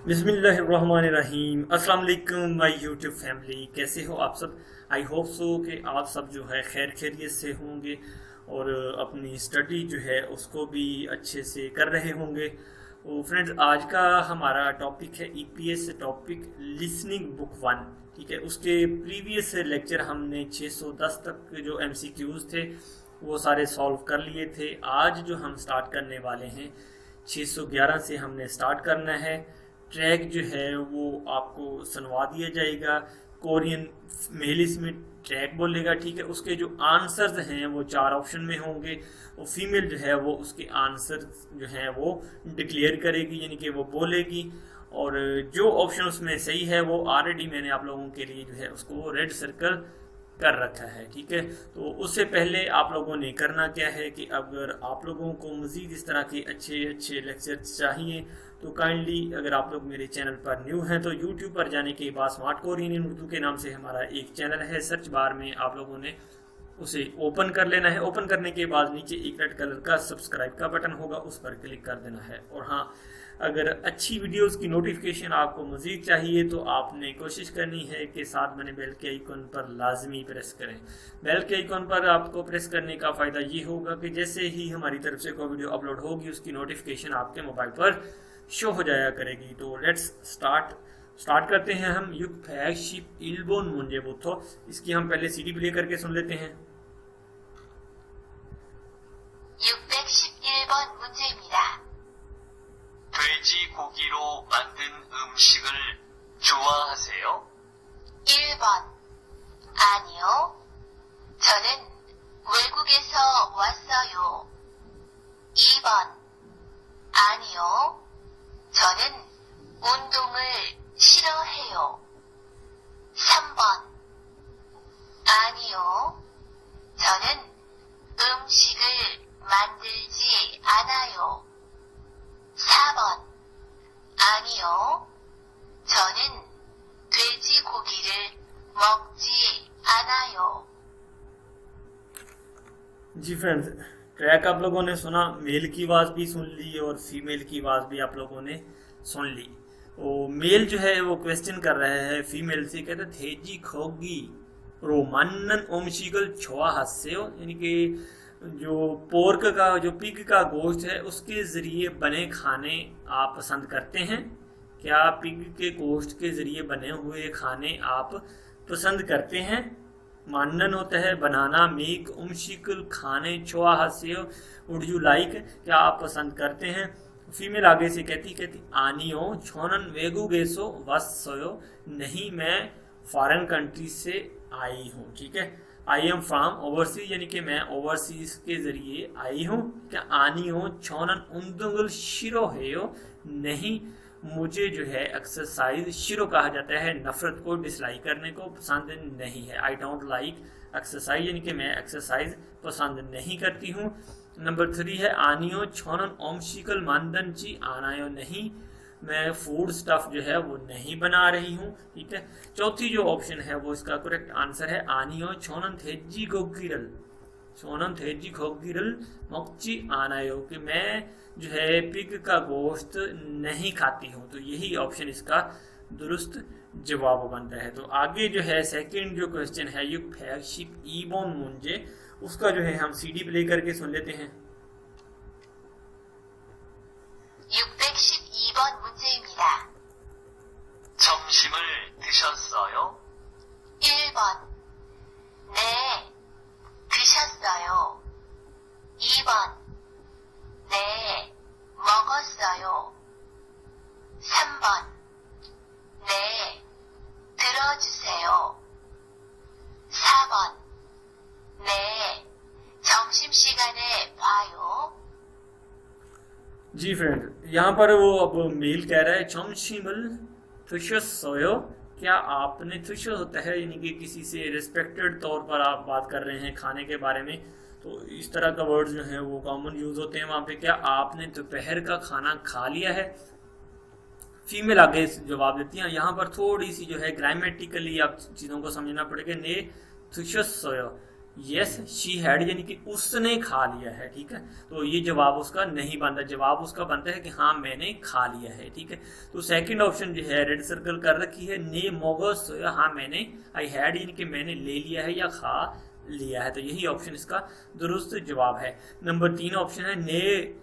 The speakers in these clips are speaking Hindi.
बिस्मिल्लाहिर्रहमानिर्रहीम। अस्सलाम वालेकुम माय यूट्यूब फैमिली, कैसे हो आप सब। आई होप सो कि आप सब जो है खैर खैरियत से होंगे और अपनी स्टडी जो है उसको भी अच्छे से कर रहे होंगे। तो फ्रेंड्स, आज का हमारा टॉपिक है EPS topic listening book one. ठीक है, उसके प्रीवियस लेक्चर हमने 610 तक जो एमसीक्यूज थे वो सारे सॉल्व कर लिए थे। आज जो हम स्टार्ट करने वाले हैं 611 से हमने स्टार्ट करना है। ट्रैक जो है वो आपको सुनवा दिया जाएगा। कोरियन मेल इसमें ट्रैक बोलेगा। ठीक है, उसके जो आंसर्स हैं वो 4 ऑप्शन में होंगे और फीमेल जो है वो उसके आंसर जो हैं वो डिक्लेयर करेगी, यानी कि वो बोलेगी। और जो ऑप्शन उसमें सही है वो ऑलरेडी मैंने आप लोगों के लिए जो है उसको रेड सर्कल कर रखा है। ठीक है, तो उससे पहले आप लोगों ने करना क्या है कि अगर आप लोगों को मज़ीद इस तरह के अच्छे अच्छे लेक्चर चाहिए तो काइंडली, अगर आप लोग मेरे चैनल पर न्यू हैं तो यूट्यूब पर जाने के बाद स्मार्ट कोरियन इन उर्दू के नाम से हमारा एक चैनल है। सर्च बार में आप लोगों ने उसे ओपन कर लेना है। ओपन करने के बाद नीचे एक रेड कलर का सब्सक्राइब का बटन होगा, उस पर क्लिक कर देना है। और हाँ, अगर अच्छी वीडियोस की नोटिफिकेशन आपको मज़ीद चाहिए तो आपने कोशिश करनी है कि साथ बने बेल के आइकन पर लाजमी प्रेस करें। बेल के आइकन पर आपको प्रेस करने का फ़ायदा ये होगा कि जैसे ही हमारी तरफ से कोई वीडियो अपलोड होगी उसकी नोटिफिकेशन आपके मोबाइल पर शो हो जाया करेगी। तो लेट्स स्टार्ट करते हैं हम युग फ्लैगशिप इल्बोन मुंजे बुथो। इसकी हम पहले सीडी प्ले करके सुन लेते हैं। 611번 문제입니다. 돼지고기로 만든 음식을 좋아하세요? 1번. 아니요. 저는 외국에서 왔어요. 2번. 아니요. 저는 운동을 싫어해요. 3번. 아니요. 저는 음식을 만들지 않아요. 4번. 아니요. 저는 돼지고기를 먹지 않아요. जी फ्रेंड्स, ट्रैक आप लोगों ने सुना, मेल की आवाज़ भी सुन ली और फीमेल की आवाज़ भी आप लोगों ने सुन ली। वो मेल जो है वो क्वेश्चन कर रहे हैं फीमेल से, कहते थेजी खोगी रोमानन ओमशिगल छोआ हास्य, यानी कि जो पोर्क का, जो पिग का गोश्त है उसके ज़रिए बने खाने आप पसंद करते हैं क्या? पिग के गोश्त के ज़रिए बने हुए खाने आप पसंद करते हैं। मानन होता है बनाना, मेक उमशिकल खाने, छोआ हास्य वुड यू लाइक, क्या आप पसंद करते हैं। फीमेल आगे से कहती आनियो छोनन वेगु गेसो वसयो, नहीं मैं फॉरेन कंट्री से आई हूँ। ठीक है, आई एम फ्रॉम ओवरसीज, यानी कि मैं ओवरसीज के जरिए आई हूँ। क्या आनी हो छोनन उन्दुगल शिरो है, नहीं मुझे जो है एक्सरसाइज, शिरो कहा जाता है नफरत को, डिसलाइक करने को, पसंद नहीं है। आई डोंट लाइक एक्सरसाइज, यानी कि मैं एक्सरसाइज पसंद नहीं करती हूँ। नंबर 3 है आनियो छोनन ओमशिकल मानदन ची, आनायो नहीं मैं फूड स्टफ जो है वो नहीं बना रही हूँ। ठीक है, चौथी जो ऑप्शन है वो इसका करेक्ट आंसर है आनियो छोनन थेजी गोगिरल, छोनन थेजी गोगिरल मोक्ची आनायो, कि मैं जो है पिग का गोश्त नहीं खाती हूँ। तो यही ऑप्शन इसका दुरुस्त जवाब बनता है। तो आगे जो है सेकंड जो क्वेश्चन है युग फ्लैगशिप ईबोन मुंजे, उसका जो है हम सीडी प्ले करके सुन लेते हैं। 612번 문제입니다. 점심을 드셨어요? 1번. 네, 드셨어요. 2번. 네, 먹었어요. 3번. 네, 들어주세요. 4번. 네, 점심시간에 봐요. जी फ्रेंड, यहाँ पर वो अब मेल कह रहा है चमशिमल थुशस सोयो, क्या आपने, थुश होता है यानी कि किसी से रिस्पेक्टेड तौर पर आप बात कर रहे हैं खाने के बारे में, तो इस तरह का वर्ड जो है वो कॉमन यूज होते हैं वहाँ पे। क्या आपने दोपहर का खाना खा लिया है। फीमेल आगे जवाब देती है। यहाँ पर थोड़ी सी जो है ग्रामेटिकली आप चीज़ों को समझना पड़ेगा। ने थुशस सोयो, यस शी हैड यानी कि उसने खा लिया है, ठीक है। तो ये जवाब उसका नहीं बनता, जवाब उसका बनता है कि हाँ मैंने खा लिया है, ठीक है। तो सेकंड ऑप्शन जो है रेड सर्कल कर रखी है, ने मोगस सोया, हाँ मैंने, आई हैड यानी कि मैंने ले लिया है या खा लिया है, तो यही ऑप्शन इसका दुरुस्त जवाब है। नंबर 3 ऑप्शन है ने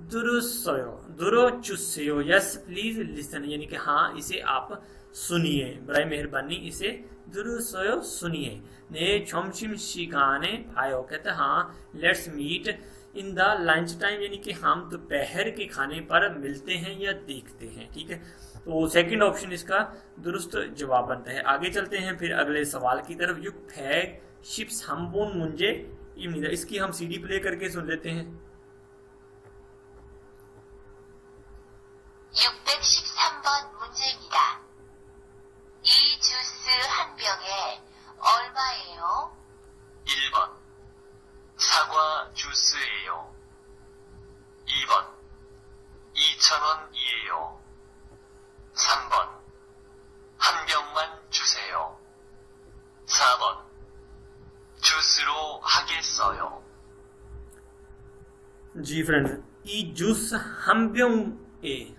दुरुस्सोयो दुरोचुस्सेयो, यस प्लीज लिसन यानी कि हाँ इसे आप सुनिए, बराए मेहरबानी इसे दुरुस्सोयो सुनिए। ने 점심 시간에 봐요, कहते हैं हाँ let's meet in the lunch time यानी कि हम दोपहर के खाने पर मिलते हैं या देखते हैं, ठीक है। तो सेकंड ऑप्शन इसका दुरुस्त जवाब बनता है। आगे चलते हैं फिर अगले सवाल की तरफ। युग फैग शिप्स हमबोन मुंजे इम्निदा, इसकी हम सीडी प्ले करके सुन लेते हैं। 613번 문제입니다. 이 주스 한 병에 얼마예요? 1번 사과 주스예요. 2번 2,000원이에요. 3번 한 병만 주세요. 4번 주스로 하겠어요. जी फ्रेंड्स, ई जूस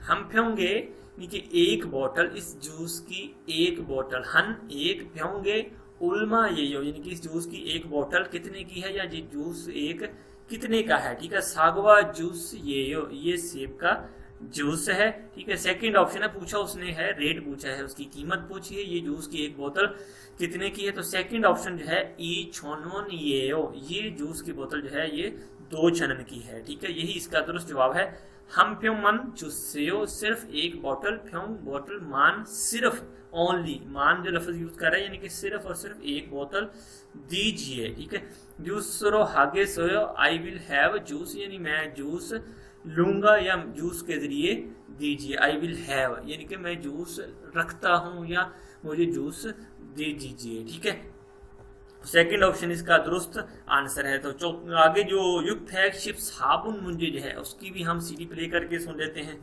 हमप्योंगे नीचे एक बोतल, इस जूस की एक बोतल, हन एक प्योंगे उल्मा ये यानी कि इस जूस की एक बोतल कितने की है या ये जूस एक कितने का है, ठीक है। सागवा जूस ये सेब का जूस है, ठीक है। सेकंड ऑप्शन है पूछा उसने है रेट पूछा है, उसकी कीमत पूछी है, ये जूस की एक बोतल कितने की है, तो सेकंड ऑप्शन जो है ई छोनवन ये जूस की बोतल जो है ये 2 छनन की है, ठीक है। यही इसका दुरुस्त जवाब है। हम प्योमन चुस्सेयो सिर्फ एक बोतल, प्योंग बोतल, मान सिर्फ ओनली, मान जो लफ्ज यूज कर रहा है यानी कि सिर्फ और सिर्फ एक बोतल दीजिए, ठीक है। जूसरो हागे सोयो आई विल हैव जूस यानी मैं जूस लूंगा या जूस के जरिए दीजिए, आई विल हैव यानी कि मैं जूस रखता हूं या मुझे जूस दे दीजिए, ठीक है। सेकंड ऑप्शन इसका दुरुस्त आंसर है। तो आगे जो युक्त है शिप साबुन मुंजे जो है उसकी भी हम सीडी प्ले करके सुन लेते हैं।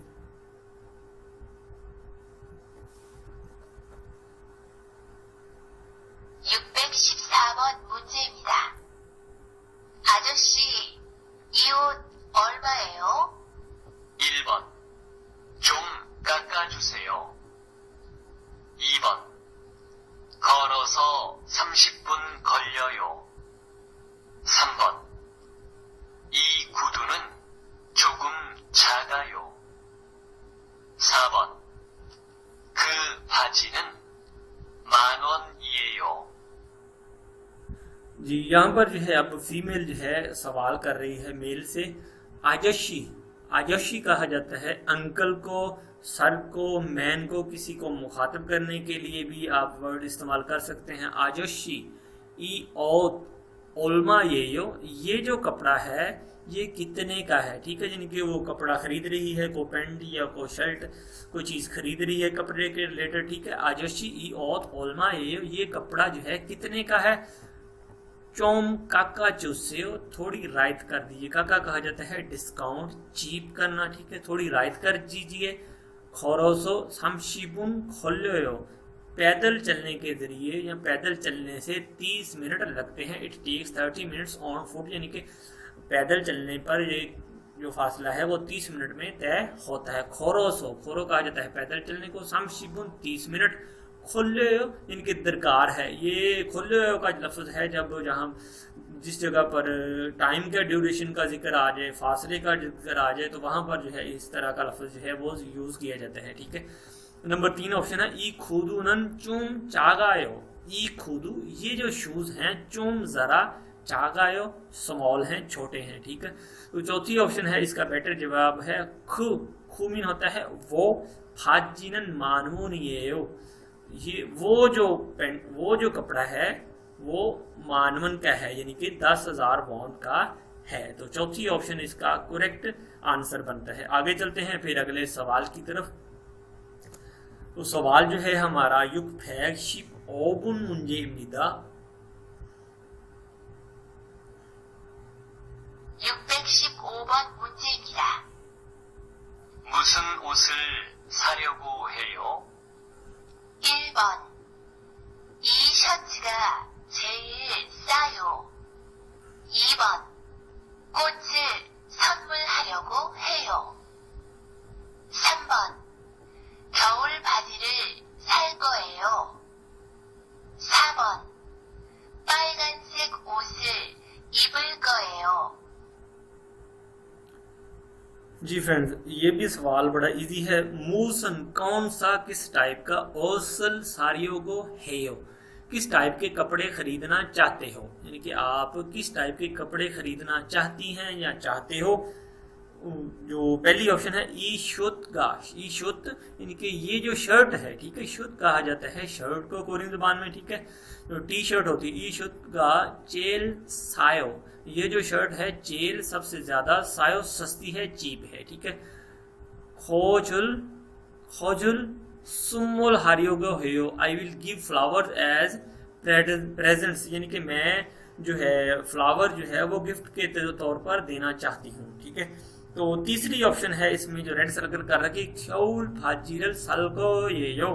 문제입니다. 아저씨, 이 옷 얼마예요? 1번 좀 깎아주세요. 2번 걸어서 30분 걸려요. 3번 이 구두는 조금 작아요. 4번 그 바지는 10,000원이에요. जी यहाँ पर जो है अब फीमेल जो है सवाल कर रही है मेल से। आजशी कहा जाता है अंकल को, सर को, मैन को, किसी को मुखातब करने के लिए भी आप वर्ड इस्तेमाल कर सकते हैं। आजशी ई ओल्मा ये जो कपड़ा है ये कितने का है, ठीक है। यानी कि वो कपड़ा खरीद रही है, को पैंट या को शर्ट कोई चीज़ खरीद रही है कपड़े के रिलेटेड, ठीक है। आजशी ई ओल्मा ये कपड़ा जो है कितने का है। चोम काका चुस्से थोड़ी रायत कर दीजिए, काका कहा जाता है डिस्काउंट, चीप करना, ठीक है, थोड़ी रायत कर दीजिए। खोरोसो समशिबुन खोलो पैदल चलने के जरिए या पैदल चलने से 30 मिनट लगते हैं। It takes 30 minutes on foot यानी कि पैदल चलने पर ये जो फासला है वो 30 मिनट में तय होता है। खोरो कहा जाता है पैदल चलने को, समशिबुन 30 मिनट, खुले इनकी दरकार है। ये खुले का लफ्ज़ है जब जहाँ जिस जगह पर टाइम का ड्यूरेशन का जिक्र आ जाए, फासले का जिक्र आ जाए, तो वहाँ पर जो है इस तरह का लफ्ज़ जो है वो यूज़ किया जाता है, ठीक है। नंबर 3 ऑप्शन है ई खुदू नन चुम चागायो। ई खुदू ये जो शूज़ हैं, चुम ज़रा, चागायो स्मॉल हैं, छोटे हैं, ठीक है। तो चौथी ऑप्शन है इसका बेटर जवाब है खू मीन होता है वो, फाजिनन मानवून ये वो जो कपड़ा है वो मानवन का है यानी कि 10,000 वॉन का है। तो चौथी ऑप्शन इसका करेक्ट आंसर बनता है। आगे चलते हैं फिर अगले सवाल की तरफ। तो सवाल जो है हमारा युग फैगशिप ओबुन मुंजे मिदा 615번 문제입니다. 무슨 옷을 사려고 해요? 1번 이 셔츠가 제일 싸요. 꽃을 선물하려고 해요. 3번 겨울 바지를 살 거예요. 4번 빨간색 옷을 입을 거예요. जी फ्रेंड्स, ये भी सवाल बड़ा इजी है। मूसन कौन सा किस टाइप का ओसल सारियों को हेयो, किस टाइप के कपड़े खरीदना चाहते हो, यानी कि आप किस टाइप के कपड़े खरीदना चाहती हैं या चाहते हो। जो पहली ऑप्शन है ईशुत गाश, ईशुत यानी कि ये जो शर्ट है, ठीक है, शुत कहा जाता है शर्ट को कोरियन जुबान में, ठीक है। जो टी शर्ट होती है ईशुत गा चेल सायो, ये जो शर्ट है चेल सबसे ज्यादा, सायो सस्ती है, चीप है, ठीक है। खोजुल खोजुल सुमुल हारियोगो हेयो, I will give flowers as presents, यानी कि मैं जो है फ्लावर जो है वो गिफ्ट के तौर पर देना चाहती हूँ, ठीक है। तो तीसरी ऑप्शन है इसमें जो रेड सर्कल कर रखी ख्यौल फाजिरल सलगो ये यो,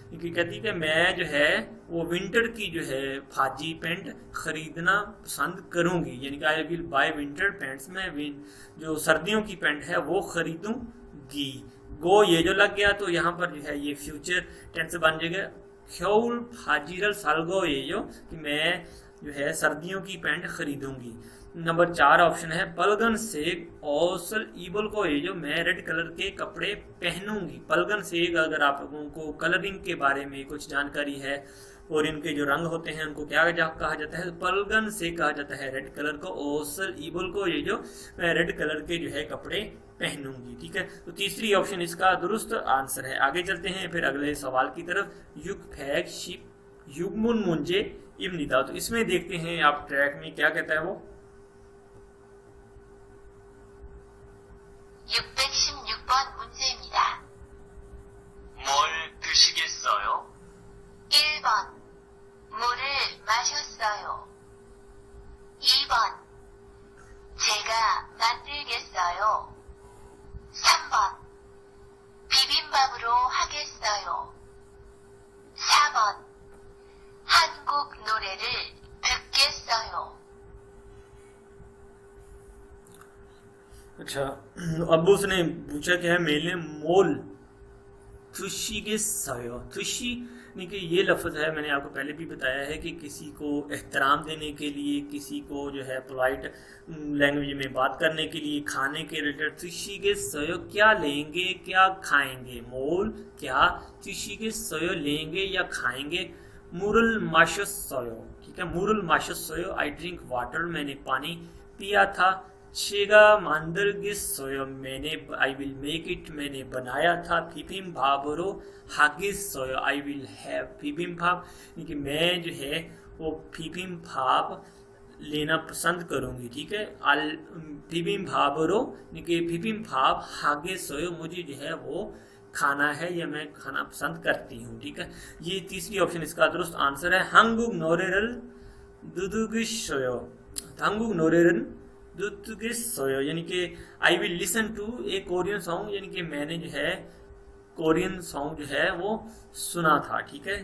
क्योंकि कहती है कि मैं जो है वो विंटर की जो है फाजी पैंट खरीदना पसंद करूंगी, यानी कि I will buy winter pants, मैं जो सर्दियों की पैंट है वो खरीदूंगी। गो ये जो लग गया तो यहाँ पर जो है ये फ्यूचर टेंस बन जाएगा ख्यौल फाजिरल सलगो ये यो, कि मैं जो है सर्दियों की पैंट खरीदूंगी। नंबर 4 ऑप्शन है पलगन सेग औसल ईबल को ये जो, मैं रेड कलर के कपड़े पहनूंगी। पलगन सेग, अगर आप लोगों को कलरिंग के बारे में कुछ जानकारी है और इनके जो रंग होते हैं उनको क्या कहा जाता है, पलगन से कहा जाता है रेड कलर को। औसल ईबल को ये जो, मैं रेड कलर के जो है कपड़े पहनूंगी, ठीक है। तो तीसरी ऑप्शन इसका दुरुस्त आंसर है। आगे चलते हैं फिर अगले सवाल की तरफ। युग फैग शिप युगमुन मुंजे इमनिदा, तो इसमें देखते हैं आप ट्रैक में क्या कहता है वो। 616번 문제입니다. 뭘 드시겠어요? 1번 물을 마셨어요. 2번 제가 만들겠어요. 3번 비빔밥으로 하겠어요. 4번 한국 노래를 듣겠어요. अच्छा, अब उसने पूछा क्या है मेल ने मोल तुशी के सयो, तुशी यानी कि ये लफ्ज़ है, मैंने आपको पहले भी बताया है कि किसी को एहतराम देने के लिए, किसी को जो है पोलाइट लैंग्वेज में बात करने के लिए, खाने के रिलेटेड तुशी के सयो, क्या लेंगे क्या खाएंगे, मोल क्या तुशी के सयो लेंगे या खाएंगे। मुरल माशस सयो, ठीक है, मुरल माशस सयो आई ड्रिंक वाटर, मैंने पानी पिया था। छेगा मांदर गिस सोयो, मैंने आई विल मेक इट, मैंने बनाया था। फिबिम भाबरो हागिस सोयो, आई विल हैव फिबिम भाब, कि मैं जो है वो फिबिम भाब लेना पसंद करूंगी, ठीक है। अल फिबिम भाबरो कि फिबिम भाब हागे सोयो, मुझे जो है वो खाना है या मैं खाना पसंद करती हूँ, ठीक है। ये तीसरी ऑप्शन इसका दुरुस्त आंसर है। हंगुग नोरेरल दुदुगिस सोयो, हंगुग नोरेरल दुदुगिसोयो, यानी कि I will listen to a Korean song, यानी कि मैंने जो है कोरियन सॉन्ग जो है वो सुना था, ठीक है।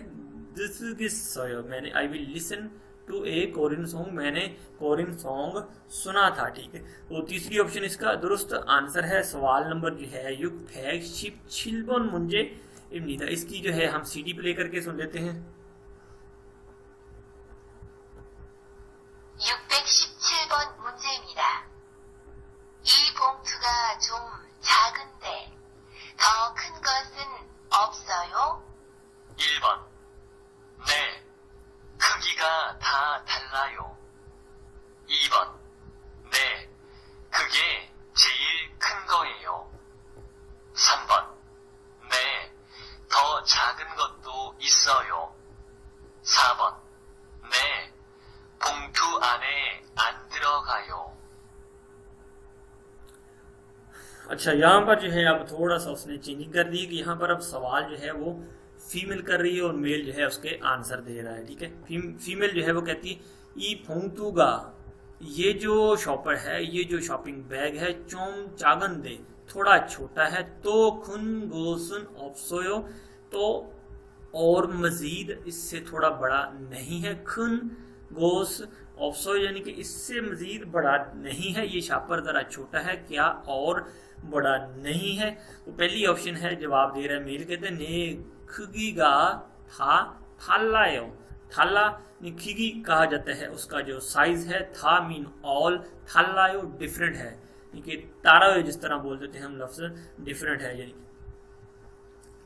दुदुगिसोयो, मैंने I will listen to a Korean song, मैंने कोरियन सॉन्ग सुना था, ठीक है। तो तीसरी ऑप्शन इसका दुरुस्त आंसर है। सवाल नंबर जो है युग फैग शिप छिलबन मुंजे इमनिदा, इसकी जो है हम सीडी प्ले करके सुन लेते हैं। 617번 문제입니다. 이 봉투가 좀 작은데 더 큰 것은 없어요? 1번. 네. 크기가 다 달라요. 2번. 네. 그게 제일 큰 거예요. 3번. 네. 더 작은 것도 있어요. 4번. 네. 봉투 안에 안 들어가요. अच्छा, यहाँ पर जो है अब थोड़ा सा उसने चेंजिंग कर दी कि यहाँ पर अब सवाल जो है वो फीमेल कर रही है और मेल जो है उसके आंसर दे रहा है, ठीक है। फीमेल जो है वो कहती है ई फोंगतुगा, ये जो शॉपर है, ये जो शॉपिंग बैग है, चोम चागन दे, थोड़ा छोटा है। तो खुन गोसुन ऑप्सोयो, तो और मजीद इससे थोड़ा बड़ा नहीं है। खुन गोस ऑप्सो यानी कि इससे मजीद बड़ा नहीं है, ये शापर ज़रा छोटा है, क्या और बड़ा नहीं है। तो पहली ऑप्शन है जवाब दे रहा है मेल, कहते हैं ने खिगा था थालायो। थाला खिगी कहा जाता है, उसका जो साइज है, था मीन ऑल, थालायो डिफरेंट है, यानी तारायो जिस तरह बोल देते हैं हम लफ्ज डिफरेंट है, यानी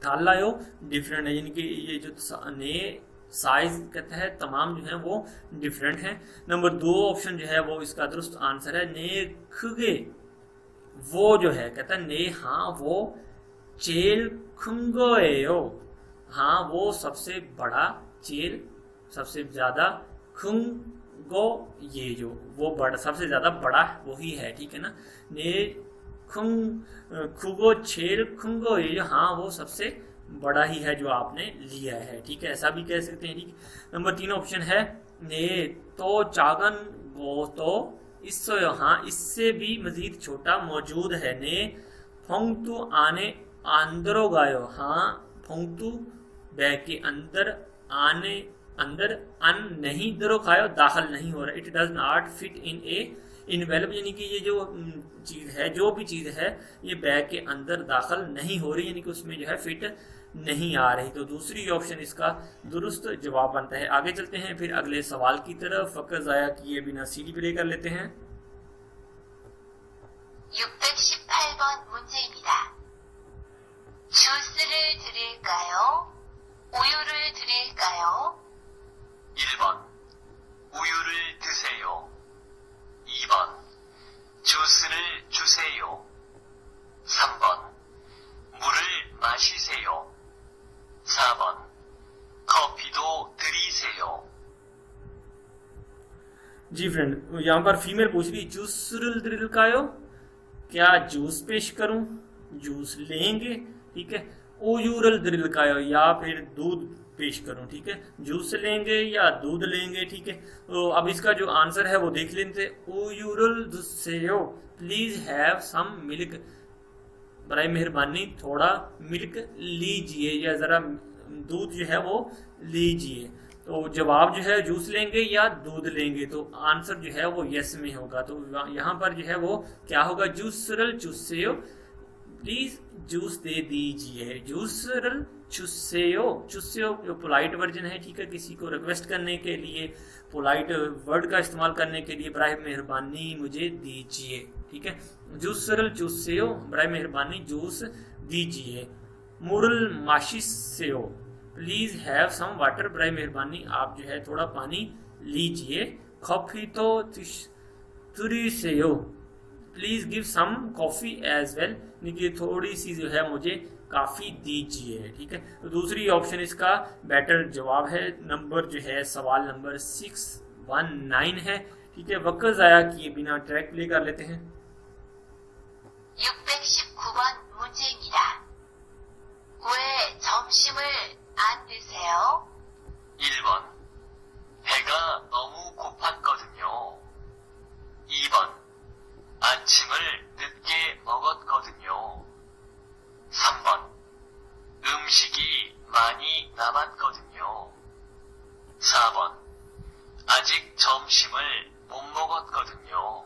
थालायो डिफरेंट है, यानी कि ये जो ने साइज कहता है तमाम जो है वो डिफरेंट है। नंबर 2 ऑप्शन जो है वो इसका दुरुस्त आंसर है, ने खुगे वो जो है कहता है ने हाँ वो चेल खुंगोएयो, हाँ वो सबसे बड़ा, चेल सबसे ज्यादा, खुंगो ये जो वो बड़ा सबसे ज्यादा बड़ा वही है, ठीक है ना। ने खुगो चेल खुंगो ये हाँ वो सबसे बड़ा ही है जो आपने लिया है, ठीक है, ऐसा भी कह सकते हैं, ठीक। नंबर 3 ऑप्शन है ने तो चागन गो तो इससे, हाँ इससे भी मजीद छोटा मौजूद है, ने फोंगतु आने अंदरो गायो, हाँ फोंगतु बैग के अंदर, आने अंदर, अन नहीं दरो खायो दाखिल नहीं हो रहा, it does not fit in a envelope, यानी कि ये जो चीज है, जो भी चीज है ये बैग के अंदर दाखिल नहीं हो रही, यानी कि उसमें जो है फिट नहीं आ रही। तो दूसरी ऑप्शन इसका दुरुस्त जवाब बनता है। आगे चलते हैं फिर अगले सवाल की तरफ, वक्त ज़ाया किए बिना सीडी प्ले कर लेते हैं। 618번 문제입니다. 주스를 드릴까요? 우유를 드릴까요? 1번 우유를 드세요. 2번 주스를 주세요. 3번 물을 마시세요. 4번 커피도 드리세요. जी फ्रेंड, यहाँ पर फीमेल पूछ रही जूस द्रिल कायो, क्या जूस पेश करूं, जूस लेंगे, ठीक है। ओयूरल द्रिल कायो, या फिर दूध पेश करूं, ठीक है, जूस लेंगे या दूध लेंगे, ठीक है। तो अब इसका जो आंसर है वो देख लेते। ओयूरल दुसेयो प्लीज हैव सम मिल्क, बराए मेहरबानी थोड़ा मिल्क लीजिए या जरा दूध जो है वो लीजिए। तो जवाब जो है जूस लेंगे या दूध लेंगे, तो आंसर जो है वो यस में होगा। तो यहाँ पर जो है वो क्या होगा, जूसरल चुस्सेयो प्लीज जूस दे दीजिए, जूसरल चुस्सेयो। चुस्सेयो जो पोलाइट वर्जन है, ठीक है, किसी को रिक्वेस्ट करने के लिए, पोलाइट वर्ड का इस्तेमाल करने के लिए, बराए मेहरबानी मुझे दीजिए, ठीक है। जूसरल चुस्सेयो बराए मेहरबानी जूस दीजिए। मुरल माशिसेयो प्लीज हैव सम वाटर, बराए मेहरबानी आप जो है थोड़ा पानी लीजिए। कॉफी तो तुरीसेयो please give some coffee as well, यानी थोड़ी सी जो है मुझे काफी दीजिए, ठीक है। तो दूसरी ऑप्शन इसका बेटर जवाब है। नंबर जो है सवाल नंबर 619 है, ठीक है। वक्त ज़ाया किए बिना ट्रैक प्ले कर लेते हैं। 619번 문제입니다. 왜 점심을 안 드세요? 1번 배가 너무 고팠거든요. 2번 아침을 늦게 먹었거든요. 3번 음식이 많이 남았거든요. 4번 아직 점심을 못 먹었거든요.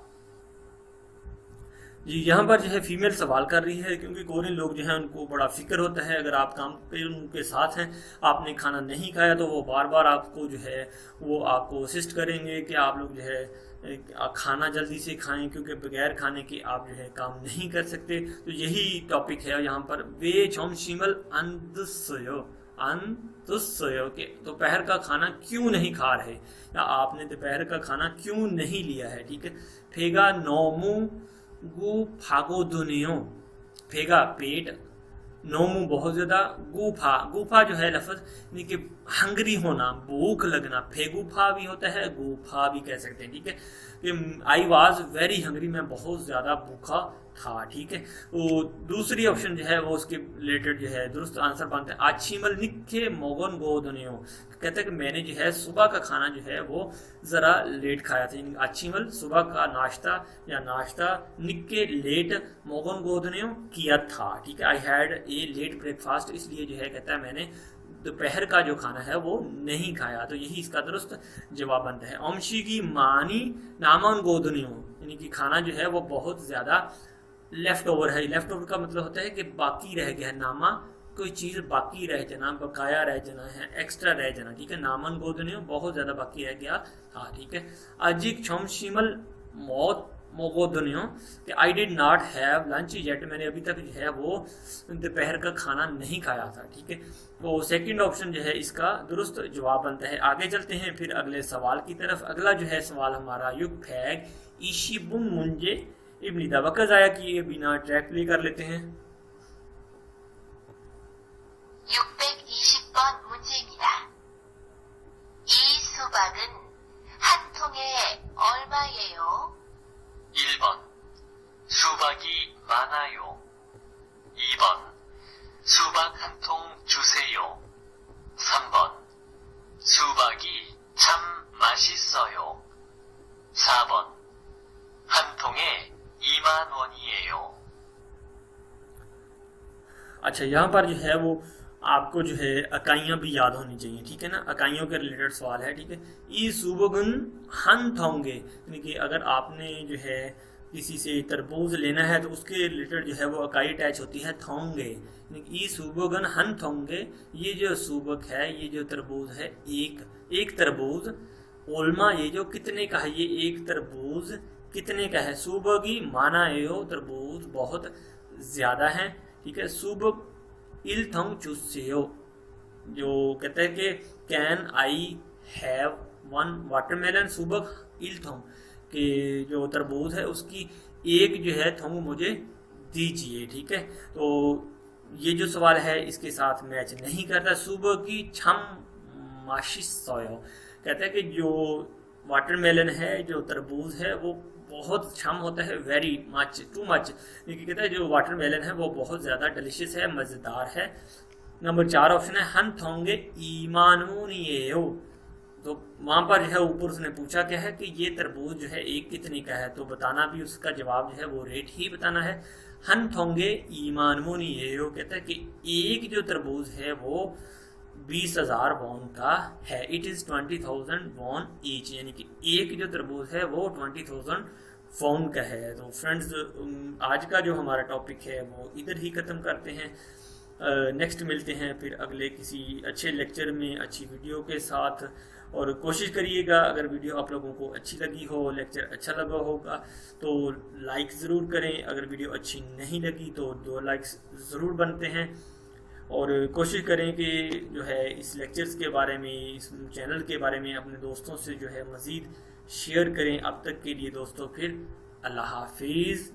जी यहाँ पर जो है फीमेल सवाल कर रही है, क्योंकि कोरियन लोग जो है उनको बड़ा फिक्र होता है, अगर आप काम पे उनके साथ हैं, आपने खाना नहीं खाया तो वो बार बार आपको जो है वो आपको असिस्ट करेंगे कि आप लोग जो है खाना जल्दी से खाएं, क्योंकि बगैर खाने के आप जो है काम नहीं कर सकते। तो यही टॉपिक है यहाँ पर। वे चौमशिमल अंदसयो अंतुस्यो के दोपहर का खाना क्यों नहीं खा रहे, या आपने दोपहर का खाना क्यों नहीं लिया है, ठीक है। फेगा नोमू गु फागो दुनियो, फेगा पेट, नोमू बहुत ज्यादा, गुफा, गुफा जो है लफ्ज यानी कि हंगरी होना, भूख लगना, फेगुफा भी होता है, गुफा भी कह सकते हैं, ठीक है। कि आई वॉज वेरी हंगरी, मैं बहुत ज्यादा भूखा था, ठीक है। तो दूसरी ऑप्शन जो है वो उसके रिलेटेड जो है दुरुस्त आंसर बनता है। आछीमल निक्के मोगन गोदनियो, कहते हैं कि मैंने जो है सुबह का खाना जो है वो जरा लेट खाया था। आछीमल सुबह का नाश्ता या नाश्ता, निक्के लेट, मोगन गोदनियो किया था, ठीक है। I had a late breakfast, इसलिए जो है कहता है मैंने दोपहर का जो खाना है वो नहीं खाया, तो यही इसका दुरुस्त जवाब बनता है। ओमशिगी मानी नामन गोदनियो, यानी कि खाना जो है वो बहुत ज़्यादा लेफ्ट ओवर है। लेफ्ट ओवर का मतलब होता है कि बाकी रह गया है, नामा कोई चीज़ बाकी रह जाना, बकाया रह जाना है, एक्स्ट्रा रह जाना, ठीक है। नामन गोदनियो बहुत ज़्यादा बाकी रह गया था, ठीक है। अजिक छोमशिमल मौत मोगोदनियो कि I did not have lunch yet, मैंने अभी तक जो है वो दोपहर का खाना नहीं खाया था, ठीक है। तो सेकंड ऑप्शन जो है इसका दुरुस्त जवाब बनता है। आगे चलते हैं फिर अगले सवाल की तरफ। अगला जो है सवाल हमारा युग फैग ईशिबुन मुंजे इब्निदा, वक्त ज़ाया किए बिना ट्रैक प्ले कर लेते हैं। 620번 문제입니다. 이 수박은 한 통에 얼마예요? 1번 수박이 많아요. 2번 수박 한 통 주세요. 3번 수박이 참 맛있어요. 4번 한 통에 2만 원이에요. अच्छा, यहाँ पर जो है वो आपको जो है इकाइयाँ भी याद होनी चाहिए, ठीक है ना। इकाइयों के रिलेटेड सवाल है, ठीक है। ई सुबगुन हन थोंगे, यानी कि अगर आपने जो है किसी से तरबूज लेना है तो उसके रिलेटेड जो है वो इकाई अटैच होती है थोंगे, यानी कि ई सुबगुन हन थोंगे। ये जो सुबक है, ये जो तरबूज है, एक तरबूज। ओल्मा, ये जो कितने का है, ये एक तरबूज कितने का है। सुबगी माना यो, तरबूज बहुत ज़्यादा है, ठीक है। सुबक इल थोंग चूसेयो, जो कहते हैं कि can I have one watermelon सुबक इल थोंग, कि जो तरबूज है उसकी एक जो है थोंग मुझे दीजिए, ठीक है। तो ये जो सवाल है इसके साथ मैच नहीं करता। सुबह की छम माशिस सोयो, कहते हैं कि जो वाटरमेलन है, जो तरबूज है, वो बहुत छम होता है, वेरी मच, टू मच, लेकिन कहता है जो वाटरमेलन है वो बहुत ज़्यादा डिलिशियस है, मज़ेदार है। नंबर 4 ऑप्शन है हन थोंगे ईमानूनियो, तो वहाँ पर जो है ऊपर उसने पूछा क्या है कि ये तरबूज जो है एक कितने का है, तो बताना भी उसका जवाब जो है वो रेट ही बताना है। हन थोंगे ईमानूनियो कहता है कि एक जो तरबूज है वो 20,000 वॉन का है। इट इज़ 20,000 वॉन ईच, यानी कि एक जो तरबूज है वो 20,000 वॉन का है। तो फ्रेंड्स, आज का जो हमारा टॉपिक है वो इधर ही ख़त्म करते हैं। नेक्स्ट मिलते हैं फिर अगले किसी अच्छे लेक्चर में, अच्छी वीडियो के साथ। और कोशिश करिएगा अगर वीडियो आप लोगों को अच्छी लगी हो, लेक्चर अच्छा लगा होगा तो लाइक ज़रूर करें। अगर वीडियो अच्छी नहीं लगी तो 2 लाइक्स ज़रूर बनते हैं। और कोशिश करें कि जो है इस लेक्चर्स के बारे में, इस चैनल के बारे में अपने दोस्तों से जो है मज़ीद शेयर करें। अब तक के लिए दोस्तों फिर अल्लाह हाफिज़।